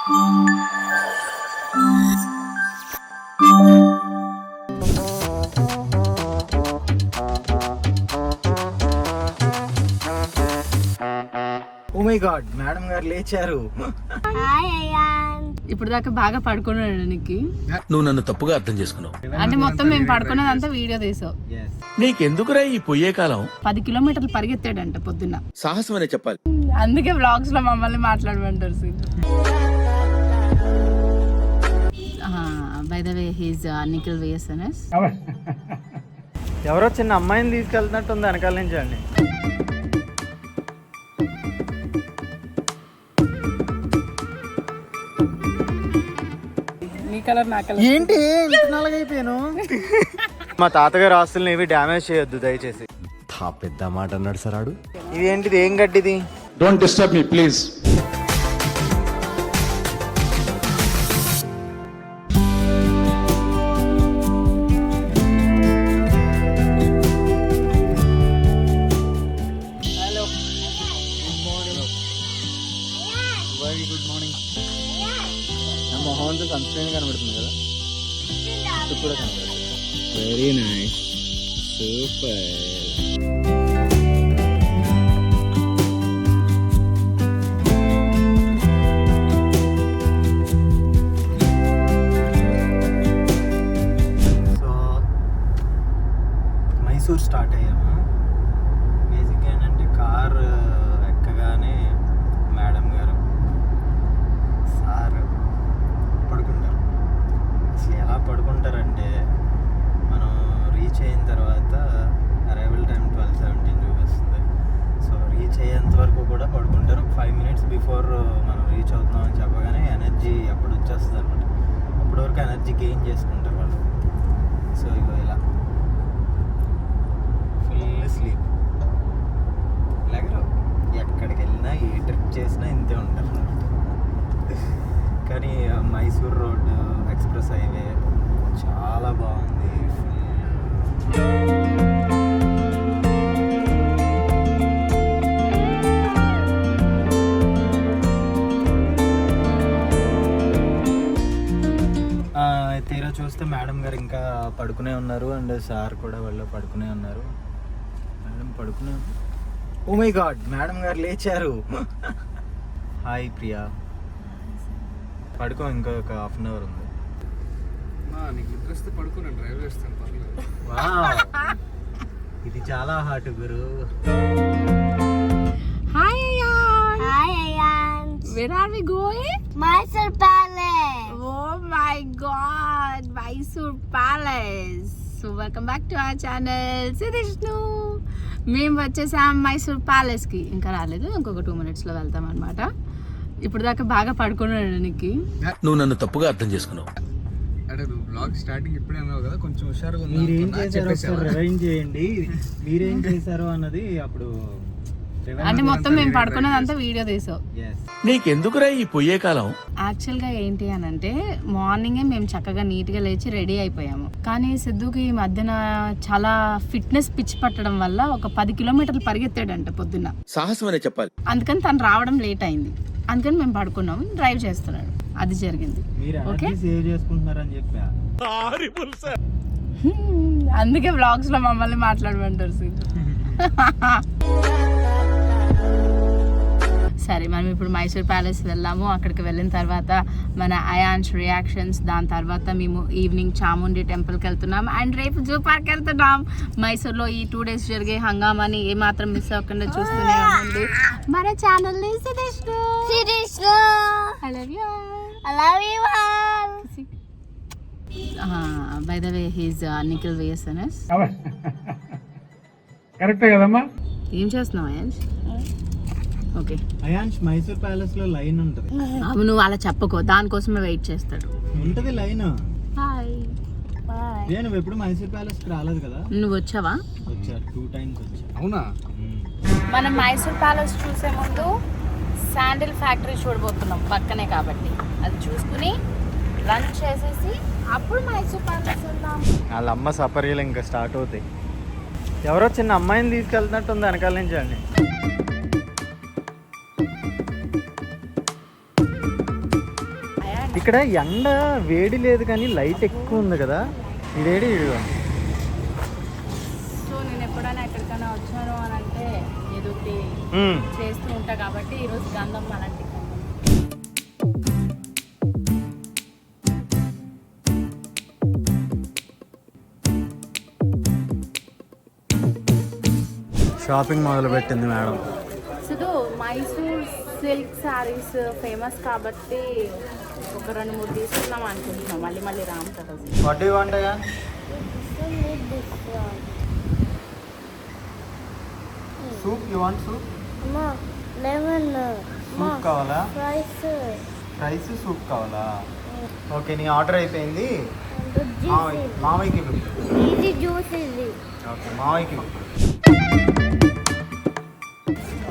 Oh my God, madam గారు లేచారు. ఇప్పుడు దాకా బాగా పడుకున్నాడు నీకు. నువ్వు నన్ను తప్పుగా అర్థం చేసుకున్నావు. అంటే మొత్తం మేము పడుకున్నదంతా వీడియో తీసావు. నీకెందుకురా ఈ పొయ్యే కాలం? 10 కిలోమీటర్లు పరిగెత్తాడంట పొద్దున్న. సాహసం అనే చెప్పాలి. అందుకే వ్లాగ్స్ లో మమ్మల్ని మాట్లాడమంటారు. By the way he's Nikhil VSNS. ఎవరో చిన్న అమ్మాయిని తీసుకెళ్తున్నట్టు ఉంది వెనకాల నుంచి అండి. నీ కలర్ నా కలర్ ఏంటి నల్లగైపోయాను? మా తాతగారు ఆస్తుల్ని ఏవి డ్యామేజ్ చేయొద్దు దయచేసి. పెద్ద మాట అన్నాడు సార్ ఆడు. ఇదేంటిది, ఏం గడ్డిది? Don't disturb me please. Hello, good morning. Very good morning. నా మొహంతో సన్స్క్రీన్ కనబడుతుంది కదా, ఇది కూడా కనబడుతుంది. Very nice, super. Mysore start అయ్యాము. బేసిక్గా ఏంటంటే కార్ ఎక్కగానే మేడం గారు సార్ పడుకుంటారు. అసలు ఎలా పడుకుంటారంటే, మనం రీచ్ అయిన తర్వాత అరైవల్ టైం 12:17 చూపిస్తుంది. సో రీచ్ అయ్యేంత వరకు కూడా పడుకుంటారు. 5 minutes బిఫోర్ మనం రీచ్ అవుతున్నామని చెప్పగానే ఎనర్జీ అప్పుడు వచ్చేస్తుంది అనమాట. అప్పటి వరకు ఎనర్జీ గెయిన్ చేసుకుంటారు వాళ్ళు. సో ఇగో ఇలా ఫుల్ స్లీప్. లేకరు ఎక్కడికి వెళ్ళినా ఏ ట్రిప్ చేసినా ఇంతే ఉంటారు అనమాట. కానీ మైసూర్ రోడ్ ఎక్స్ప్రెస్ హైవే చాలా బాగుంది. తీరా చూస్తే మేడం గారు ఇంకా పడుకునే ఉన్నారు, అండ్ సార్ కూడా వాళ్ళు పడుకునే ఉన్నారు. మేడం పడుకునే, ఓ మై గాడ్, మేడం గారు లేచారు. హాయ్ ప్రియా, పడుకో, ఇంకొక 1/2 hour ఉంది. నీకు ఇంట్రెస్ట్ పడుకుని డ్రైవ్ చేస్తాను, పర్లేదు. వావ్, ఇది చాలా హాట్ గురు. Hi Ayan. Hi, Ayan. Where are we going? Mysore Palace. Oh my god, Mysore Palace. So welcome back to our channel. సిదిష్ణు. మేము వచ్చేసాం మైసూర్ ప్యాలెస్ కి. ఇంకా రాలేదు, ఇంకొక 2 minutes లో వెళ్తాం అనమాట. ఇప్పుడు దాకా బాగా పడుకున్నాడు నీకు. నువ్వు నన్ను తప్పుగా అర్థం చేసుకున్నావు. అంటే నువ్వు బ్లాగ్ స్టార్టింగ్ ఇప్పుడే అన్నావు కదా, కొంచెం హుషారుగా మీరేం చేశారో రివైండ్ చేయండి. మీరేం చేశారో అన్నది అప్పుడు. అంటే మొత్తం మేము పడుకున్నదంతా వీడియో తీసావు. నీకెందుకురా ఈ పొయ్యే కాలం? యాక్చువల్గా ఏంటి అని అంటే, మార్నింగే మేము చక్కగా నీట్గా లేచి రెడీ అయిపోయాము. కానీ సిద్ధుకి ఈ మధ్యన చాలా ఫిట్నెస్ పిచ్ పట్టడం వల్ల ఒక 10 kilometers పరిగెత్తాడంట పొద్దున్న. సాహసం అనే చెప్పాలి. అందుకని తను రావడం లేట్ అయింది. అందుకని మేము పడుకున్నాము, డ్రైవ్ చేస్తున్నాడు. అది జరిగింది. ఓకే, సేవ్ చేసుకుంటున్నారని చెప్పా. అందుకే వ్లాగ్స్ లో మమ్మల్ని మాట్లాడమంటారు. సరే, మనం ఇప్పుడు మైసూర్ ప్యాలెస్ వెళ్ళాము. అక్కడికి వెళ్ళిన తర్వాత మన అయాన్స్ రియాక్షన్స్, దాని తర్వాత మేము ఈవినింగ్ చాముండి టెంపుల్కి వెళ్తున్నాం, అండ్ రేపు జూ పార్క్ వెళ్తున్నాం. మైసూర్లో ఈ 2 days జరిగే హంగామాని ఏమాత్రం మిస్ అవ్వకుండా చూస్తూనే ఉండండి మన ఛానల్ని. Sidishnu, I love you. I love you all. By the way he's Nikhil VSNS. కరెక్టే కదమ్మా. ఏం చేస్తున్నావు అయాన్స్? ఓకే, అయాన్స్, మైసూర్ ప్యాలెస్ లో లైన్ ఉంటది. నువ్వు అలా చెప్పకో, దానికోసమే వెయిట్ చేస్తాడు. ఉంటది లైన్. హాయ్. నేను ఎప్పుడు మైసూర్ ప్యాలెస్ కి రాలేదు కదా. నువ్వు వచ్చావా? వచ్చా, 2 times వచ్చా. అవునా? మనం మైసూర్ ప్యాలెస్ చూసే ముందు శాండిల్ ఫ్యాక్టరీ చూడబోతున్నాం, పక్కనే కాబట్టి. అది చూసుకుని లంచ్ చేసేసి అప్పుడు మైసూర్ ప్యాలెస్ వెళ్దాం. వాళ్ళ అమ్మ సపర్యలు ఇంకా స్టార్ట్ అవుతాయి. ఎవరో చిన్న అమ్మాయిని తీసుకెళ్తున్నట్టు ఉంది వెనకాల నుంచి అండి. ఇక్కడ ఎండ వేడి లేదు కానీ లైట్ ఎక్కువ ఉంది కదా. ఇదేడి సో నేను ఎప్పుడైనా ఎక్కడికైనా వచ్చాను అని అంటే ఏదో ఒకటి చేస్తూ ఉంటా కాబట్టి ఈరోజు గంధం అలాంటి షాపింగ్ మొదలు పెట్టింది madam. So Mysore silk saris famous కాబట్టి ఒక 2-3 తీసుకుందాం అనుకుంటున్నాం. మళ్ళీ మళ్ళీ రామ్ కదా. వాట్ డూ వాంట్ అయ్యా? Soup you want soup? Lemon soup కావాలా? రైస్ రైస్ సూప్ కావాలా? ఓకే నీ ఆర్డర్ అయిపోయింది. మావయ్యకి ఇది జ్యూస్ ఇది. ఓకే మావయ్యకి.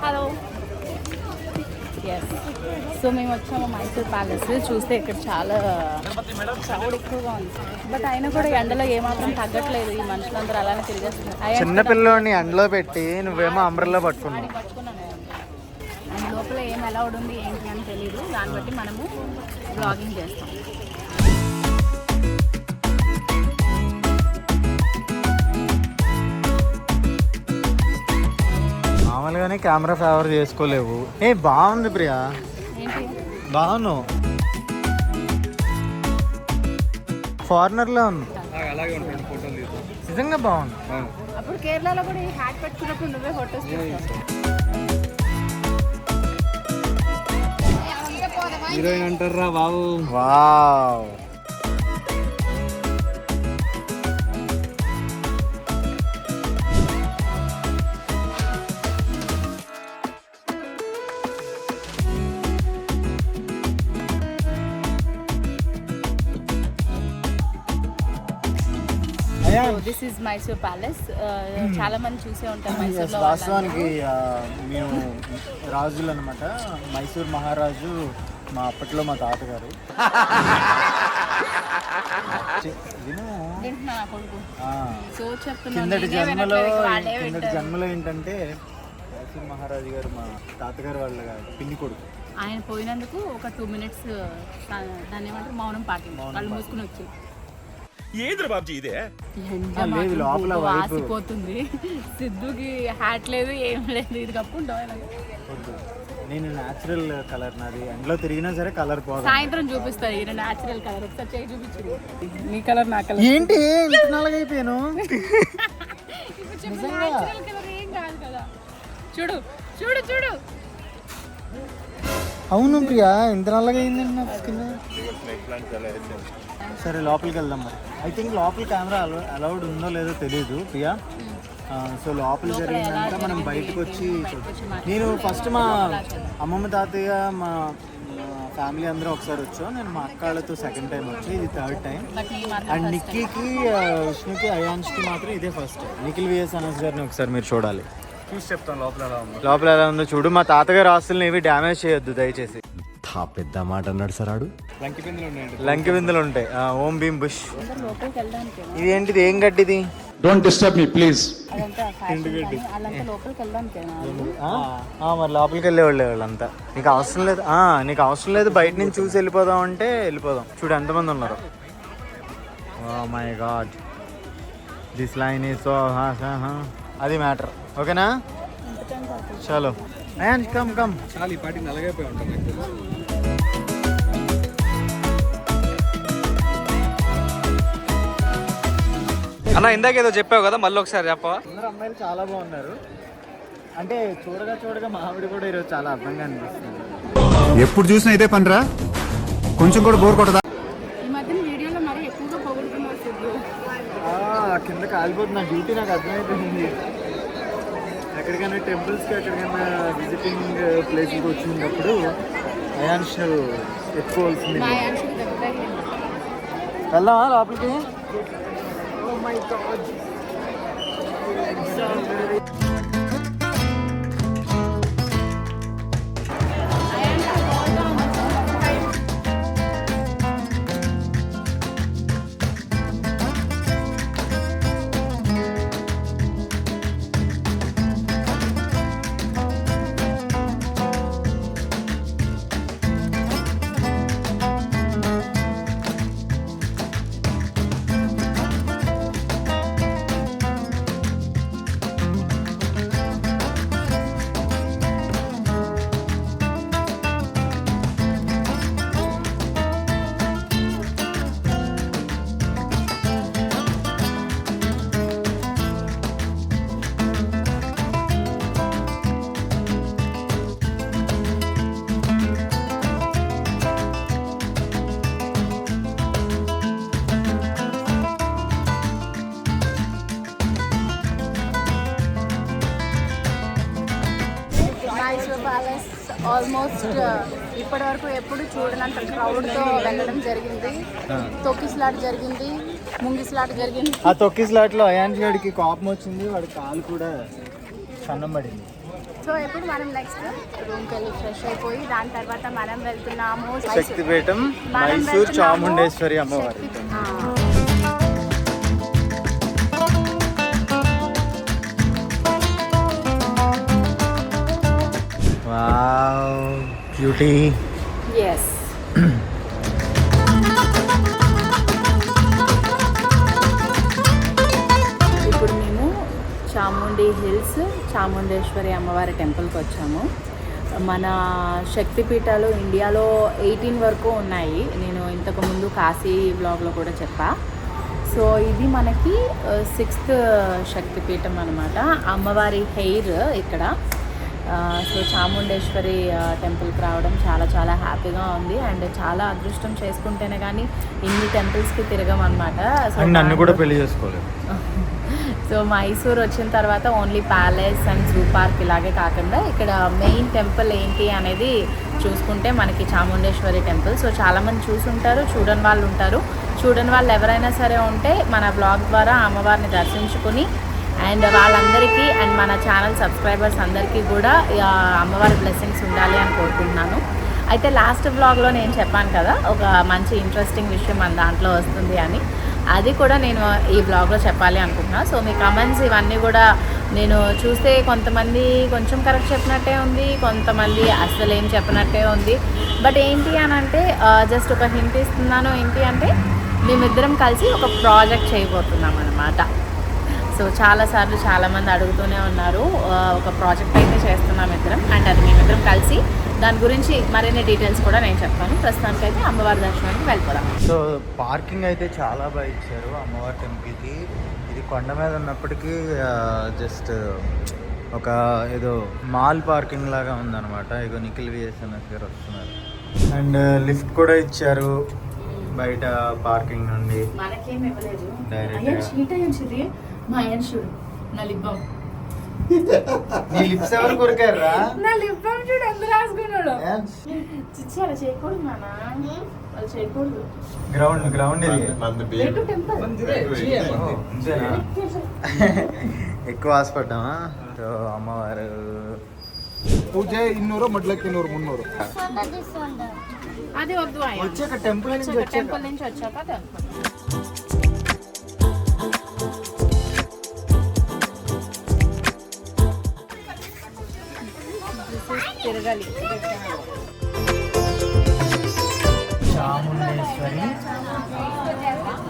Hello yes. సో మేము వచ్చాము మైసూర్ ప్యాలెస్. చూస్తే ఇక్కడ చాలా క్రౌడ్ ఎక్కువగా ఉంది. బట్ అయినా కూడా ఎండలో ఏమాత్రం తగ్గట్లేదు. ఈ మనుషులందరూ అలానే తిరిగేస్తున్నారు. చిన్న పిల్లోని ఎండలో పెట్టి నువ్వేమో అంబ్రెల్లా పట్టుకున్నావు. అండ్ లోపల ఏం అలౌడ్ ఉంది ఏంటి అని తెలియదు. దాన్ని బట్టి మనము బ్లాగింగ్ చేస్తాం. మామూలుగానే కెమెరా ఫేవర్ చేసుకోలేవు. ఏ బాగుంది ప్రియా, ఏంటి బాగున్నావు. ఫారినర్లో ఉన్నావు. అలాగే ఉంటుంది ఫోటోలు తీస్తాం. నిజంగా బాగుంది. అప్పుడు కేరళలో కూడా ఈ హ్యాట్ పెట్టుకున్నప్పుడు నువ్వే ఫోటోస్ తీస్తావు. హీరోయిన్ అంటారా బాబు. Wow. This is Mysore palace. చాలా మంది చూసే ఉంటారు మైసూర్లో. వాస్తవానికి మేము రాజులు అనమాట. మైసూర్ మహారాజు మా అప్పట్లో మా తాతగారు. వింటున్నా నా కొడుకు. సో కిందటి చెప్తున్నాను. జన్మలో ఏంటంటే మైసూర్ మహారాజు గారు మా తాతగారు వాళ్ళ పిన్ని కొడుకు. ఆయన పోయినందుకు ఒక 2 minutes దాన్ని ఏమంటారు మౌనం పాటింది. వాళ్ళు మూసుకుని వచ్చి ఏంద్ర బాబ్జీ ఇదే? లేదు, లోపల వైపు. వాసిపోతుంది. సిద్ధుకి హ్యాట్ లేదు, ఏం లేదు. ఇది కప్పుకుంటాం. నేను న్యాచురల్ కలర్ నాది. ఎండలో తిరిగినా సరే కలర్ పోదు. సాయంత్రం చూపిస్తారు ఈయన న్యాచురల్ కలర్. ఒకసారి చేయి చూపించు. నీ కలర్ నా కలర్ ఏంటి నల్లగైపోయాను. న్యాచురల్ కలర్ ఏం కాదు కదా. చూడు చూడు చూడు. అవును ప్రియా, ఇంత నల్లగా అయిందండి నా స్కిన్. సరే లోపలికి వెళ్దాం మరి. ఐ థింక్ లోపల కెమెరా అలౌడ్ ఉందో లేదో తెలియదు ప్రియా. సో లోపల జరిగిందంటే మనం బయటకు వచ్చి నేను ఫస్ట్ మా అమ్మమ్మ తాతయ్య మా ఫ్యామిలీ అందరూ ఒకసారి వచ్చాం. నేను మా అక్క వాళ్ళతో సెకండ్ టైం వచ్చి, ఇది థర్డ్ టైం. అండ్ నిక్కీకి విష్ణుకి అయాన్ష్కి మాత్రం ఇదే first time. Nikhil vs Anas గారిని ఒకసారి మీరు చూడాలి. చూసి చెప్తాను లోపల ఎలా ఉంది. లోపల ఎలా ఉందో చూడు. మా తాతగారి ఆస్తుల్ని ఏవి డ్యామేజ్ చేయొద్దు దయచేసి. పెద్ద మాట అన్నాడు సార్ ఆడు. లంకి బిందులు ఉన్నాయండి. లంకి బిందులు ఉంటాయి. ఓం భీమ్ బుష్. లోపలికి వెళ్ళడానికి ఇది ఏంటిది? ఏం గడ్డిది? Don't disturb me please. అదంతా వాళ్ళంతా లోపలికి వెళ్ళడానికి మరి లోపలికి వెళ్ళేవాళ్ళు వాళ్ళంతా. నీకు అవసరం లేదు, నీకు అవసరం లేదు. బయట నుంచి చూసి వెళ్ళిపోదాం అంటే వెళ్ళిపోదాం. చూడు ఎంతమంది ఉన్నారు. Oh my God, this line is so అది మ్యాటర్. ఓకేనా? చలో అయాన్ కమ్ కమ్. చాలా ఈ పాటికి నలగైపోయి ఉంటాం నాకు తెలుసు. అన్న ఇందాకేదో చెప్పావు కదా, మళ్ళీ ఒకసారి చెప్పవా? అందరూ అమ్మాయిలు చాలా బాగున్నారు. అంటే చూడగా మా ఆవిడ కూడా ఈరోజు చాలా అర్థంగా అనిపిస్తుంది. ఎప్పుడు చూసినా ఇదే పనిరా, కొంచెం కూడా బోర్ కొట్టదా? ఈ మధ్య వీడియోలో మరి ఎక్కువగా పొగుడుతున్నారు సిద్ధు. కింద కాలిపోతుంది. నా డ్యూటీ నాకు అర్థమైపోయింది. ఎక్కడికైనా టెంపుల్స్కి ఎక్కడికైనా విజిటింగ్ ప్లేస్కి వచ్చినప్పుడు అయాన్ష్ ఎత్తుకోవాల్సింది. మా యాన్షికి దగ్గర వెళ్దామా లోపలికి? ఓ మై గాడ్. ఆల్మోస్ట్ ఇప్పటి వరకు ఎప్పుడు చూడనంత క్రౌడ్తో వెళ్ళడం జరిగింది. తొక్కిసలాట జరిగింది, ముంగిసలాట జరిగింది. ఆ తొక్కిసలాట్లో అయాన్ గడికి కోపం వచ్చింది, వాడి కాలు కూడా సన్నం పడింది. సో ఇప్పుడు మనం నెక్స్ట్ రూమ్కి వెళ్ళి ఫ్రెష్ అయిపోయి దాని తర్వాత మనం వెళ్తున్నాము శక్తిపీఠం మైసూర్ చాముండేశ్వరి అమ్మవారి. Wow beauty. ఎస్, ఇప్పుడు మేము చాముండి హిల్స్ చాముండేశ్వరి అమ్మవారి టెంపుల్కి వచ్చాము. మన శక్తిపీఠాలు ఇండియాలో 18 వరకు ఉన్నాయి. నేను ఇంతకుముందు కాశీ బ్లాగ్లో కూడా చెప్పా. సో ఇది మనకి 6th శక్తిపీఠం అనమాట. అమ్మవారి హెయిర్ ఇక్కడ. సో చాముండేశ్వరి టెంపుల్కి రావడం చాలా చాలా హ్యాపీగా ఉంది. అండ్ చాలా అదృష్టం చేసుకుంటేనే కానీ ఇన్ని టెంపుల్స్కి తిరగమన్నమాట. సో నన్ను కూడా పెళ్లి చేసుకోలేదు. సో మైసూర్ వచ్చిన తర్వాత only palace and zoo park ఇలాగే కాకుండా ఇక్కడ మెయిన్ టెంపుల్ ఏంటి అనేది చూసుకుంటే మనకి చాముండేశ్వరి టెంపుల్. సో చాలామంది చూసుంటారు, చూడని వాళ్ళు ఉంటారు. చూడని వాళ్ళు ఎవరైనా సరే ఉంటే మన బ్లాగ్ ద్వారా అమ్మవారిని దర్శించుకుని అండ్ వాళ్ళందరికీ అండ్ మన ఛానల్ సబ్స్క్రైబర్స్ అందరికీ కూడా అమ్మవారి బ్లెస్సింగ్స్ ఉండాలి అని కోరుకుంటున్నాను. అయితే లాస్ట్ బ్లాగ్లో నేను చెప్పాను కదా ఒక మంచి ఇంట్రెస్టింగ్ విషయం మన దాంట్లో వస్తుంది అని. అది కూడా నేను ఈ బ్లాగ్లో చెప్పాలి అనుకుంటున్నాను. సో మీ కమెంట్స్ ఇవన్నీ కూడా నేను చూస్తే కొంతమంది కొంచెం కరెక్ట్ చెప్పినట్టే ఉంది, కొంతమంది అసలు ఏం చెప్పినట్టే ఉంది. బట్ ఏంటి అని అంటే జస్ట్ ఒక హింట్ ఇస్తున్నాను. ఏంటి అంటే మేమిద్దరం కలిసి ఒక ప్రాజెక్ట్ చేయబోతున్నాం అన్నమాట. సో చాలాసార్లు చాలామంది అడుగుతూనే ఉన్నారు. ఒక ప్రాజెక్ట్ అయితే చేస్తున్నాం ఇద్దరం, అండ్ అది మేమిద్దరం కలిసి దాని గురించి మరిన్ని డీటెయిల్స్ కూడా నేను చెప్తాను. ప్రస్తుతానికైతే అమ్మవారి దర్శనానికి వెళ్ళిపోదాం. సో పార్కింగ్ అయితే చాలా బాగా ఇచ్చారు అమ్మవారి టెంపుల్కి. ఇది కొండ మీద ఉన్నప్పటికీ జస్ట్ ఒక ఏదో మాల్ పార్కింగ్ లాగా ఉందన్నమాట. ఇగో నిఖిల్ విఎస్ఎన్ఎస్ గారు వస్తున్నారు. అండ్ లిఫ్ట్ కూడా ఇచ్చారు బయట పార్కింగ్ నుండి. మనకేం ఇవ్వలేదు. డైరెక్ట్ మా ఆయన చూడు నా లిబ్బం, నీ లిప్స్ ఎవరు కొరికారా? నా లిబ్బం చూడు ఎంత రాసుకున్నాడు. చిచ్చి అలా చేయకూడదు నాన్న, అలా చేయకూడదు. గ్రౌండ్ ఇది టెంపుల్ అంతేనా? ఎక్కువ ఆశపడ్డామా? సో అమ్మవారు ಪೂಜೆ 200 ಮಡ್ಲಕ್ಕೆ 200 300. అది వద్దు ఆయన. వచ్చాక టెంపుల్ టెంపుల్ నుంచి వచ్చాక తిరగాలి. చాముండేశ్వరి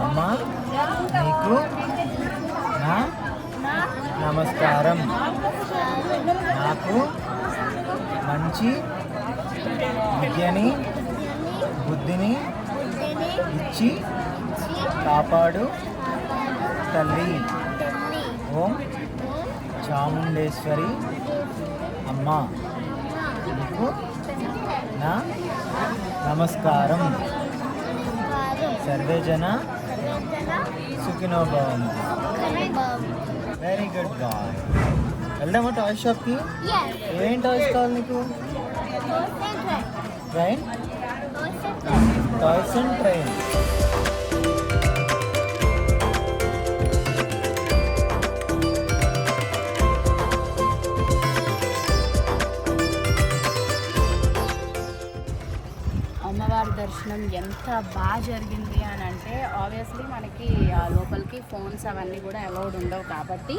అమ్మ నీకు నా నమస్కారం. నాకు మంచి విద్యని బుద్ధిని ఇచ్చి కాపాడు తల్లి. ఓం చాముండేశ్వరి అమ్మ నీకు నా నమస్కారం. సర్వే జన సుఖినో భవంతు. Very good boy. వెళ్దామా టాయ్ షాప్కి? ఏం టాయ్స్ కావాలి నీకు? Train, toys and train. అమ్మవారి దర్శనం ఎంత బాగా జరిగింది అని అంటే ఆబ్వియస్లీ మనకి లోపలికి ఫోన్స్ అవన్నీ కూడా అలౌడ్ ఉండవు కాబట్టి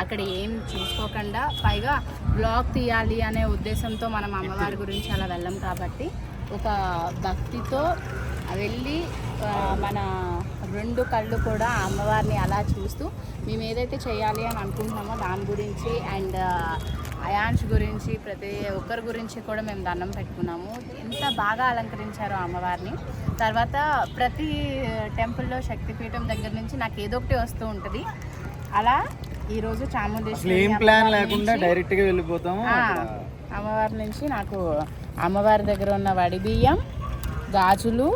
అక్కడ ఏం చూసుకోకుండా పైగా బ్లాగ్ తీయాలి అనే ఉద్దేశంతో మనం అమ్మవారి గురించి అలా వెళ్ళాం కాబట్టి ఒక భక్తితో వెళ్ళి మన 2 కళ్ళు కూడా అమ్మవారిని అలా చూస్తూ మేము ఏదైతే చేయాలి అని అనుకుంటున్నామో దాని గురించి అండ్ అయాన్ష్ గురించి ప్రతి ఒక్కరి గురించి కూడా మేము దండం పెట్టుకున్నాము. ఎంత బాగా అలంకరించారో అమ్మవారిని. తర్వాత ప్రతి టెంపుల్లో శక్తిపీఠం దగ్గర నుంచి నాకు ఏదో ఒకటి వస్తూ ఉంటుంది. అలా ఈరోజు చాముండేశ్వరి ఏం ప్లాన్ లేకుండా డైరెక్ట్గా వెళ్ళిపోతాము. అమ్మవారి నుంచి నాకు అమ్మవారి దగ్గర ఉన్న వడి బియ్యం, గాజులు,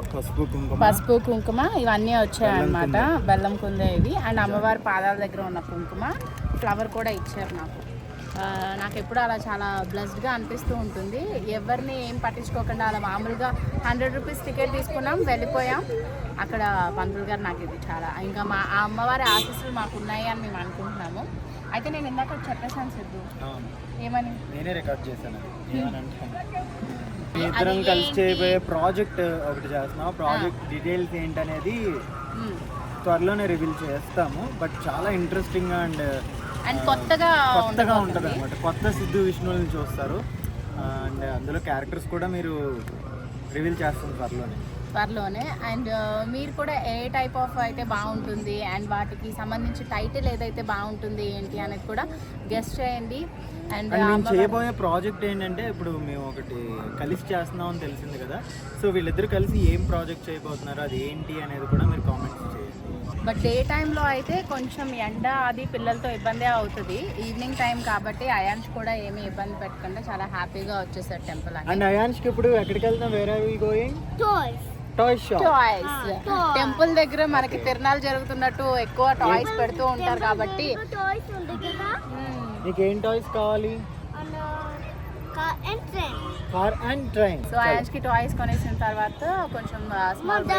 పసుపు కుంకుమ ఇవన్నీ వచ్చాయన్నమాట. బెల్లం కుందే ఇవి. అండ్ అమ్మవారి పాదాల దగ్గర ఉన్న కుంకుమ, ఫ్లవర్ కూడా ఇచ్చారు నాకు. నాకు ఎప్పుడు అలా చాలా బ్లెస్డ్గా అనిపిస్తూ ఉంటుంది. ఎవరిని ఏం పట్టించుకోకుండా అలా మామూలుగా 100 రూపీస్ టికెట్ తీసుకున్నాం, వెళ్ళిపోయాం. అక్కడ పంతులు గారు నాకు ఇది చాలా ఇంకా మా ఆ అమ్మవారి ఆశీస్సులు మాకు ఉన్నాయి అని మేము అనుకుంటున్నాము. అయితే నేను ఇందాక చెప్పేసాను సిద్ధు, ఏమని నేనే రికార్డ్ చేశాను. ఇద్దరం కలిసి చేయబోయే ప్రాజెక్ట్ ఒకటి చేస్తున్నాం. ప్రాజెక్ట్ డీటెయిల్స్ ఏంటనేది త్వరలోనే రివీల్ చేస్తాము. బట్ చాలా ఇంట్రెస్టింగ్గా అండ్ కొత్తగా ఉంటుంది అనమాట. కొత్త సిద్ధు విష్ణువుల్ని చూస్తారు. అండ్ అందులో క్యారెక్టర్స్ కూడా మీరు రివీల్ చేస్తాం త్వరలోనే. అండ్ మీరు కూడా ఏ టైప్ ఆఫ్ అయితే బాగుంటుంది అండ్ వాటికి సంబంధించి టైటిల్ ఏదైతే బాగుంటుంది ఏంటి అనేది కూడా గెస్ట్ చేయండి. అండ్ మేము చేయబోయే ప్రాజెక్ట్ ఏంటంటే, ఇప్పుడు మేము ఒకటి కలిసి చేస్తున్నాం అని తెలిసింది కదా, సో వీళ్ళిద్దరు కలిసి ఏం ప్రాజెక్ట్ చేయబోతున్నారు, అది ఏంటి అనేది కూడా మీరు కామెంట్స్ చేయండి. బట్ డే టైంలో అయితే కొంచెం ఎండ అది పిల్లలతో ఇబ్బందే అవుతుంది. ఈవినింగ్ టైం కాబట్టి అయాన్ష్ కూడా ఏమీ ఇబ్బంది పెట్టకుండా చాలా హ్యాపీగా వచ్చేసారు టెంపుల్. అండ్ అయాన్ష్కి ఇప్పుడు ఎక్కడికి వెళ్తాం? Where are we going? Toy shop. Temple దగ్గర మనకి తిరణాలు జరుగుతున్నట్టు ఎక్కువ టాయ్స్ పెడుతూ ఉంటారు కాబట్టి. నీకు ఏం టాయ్స్ కావాలి? Car and train. So Ayansh కి టాయ్స్ కొనేసిన తర్వాత కొంచెం స్మాల్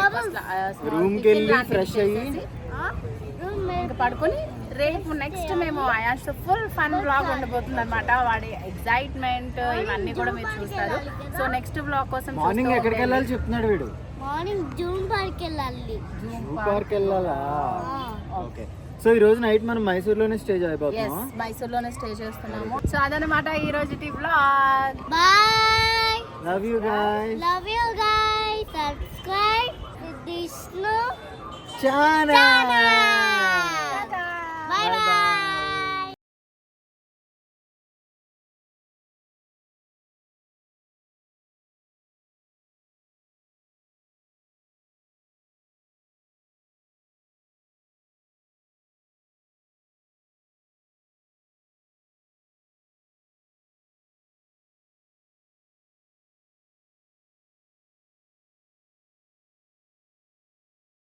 రూమ్కి వెళ్ళి ఫ్రెష్ అయ్యి పడుకొని రేపు నెక్స్ట్ మేము అయాన్ష్ ఫుల్ ఫన్ బ్లాగ్ ఉండబోతుంది అనమాట. వాడి ఎగ్జైట్మెంట్ ఇవన్నీ కూడా మీరు చూస్తారు. సో నెక్స్ట్ బ్లాగ్ కోసం మార్నింగ్ ఎక్కడికి వెళ్ళాలి చెప్తున్నాడు వీడు. మార్నింగ్ జూమ్ పార్క్ వెళ్ళాలి. జూ పార్క్ వెళ్ళాలా? ఓకే. సో ఈ రోజు నైట్ మనం మైసూర్లోనే స్టే చేయబోతున్నాం. మైసూర్లోనే స్టే చేస్తున్నాము. సో అదనమాట ఈ రోజు vlog. Bye. Love you guys. Love you guys. Subscribe to Vishnu Channel. Bye bye.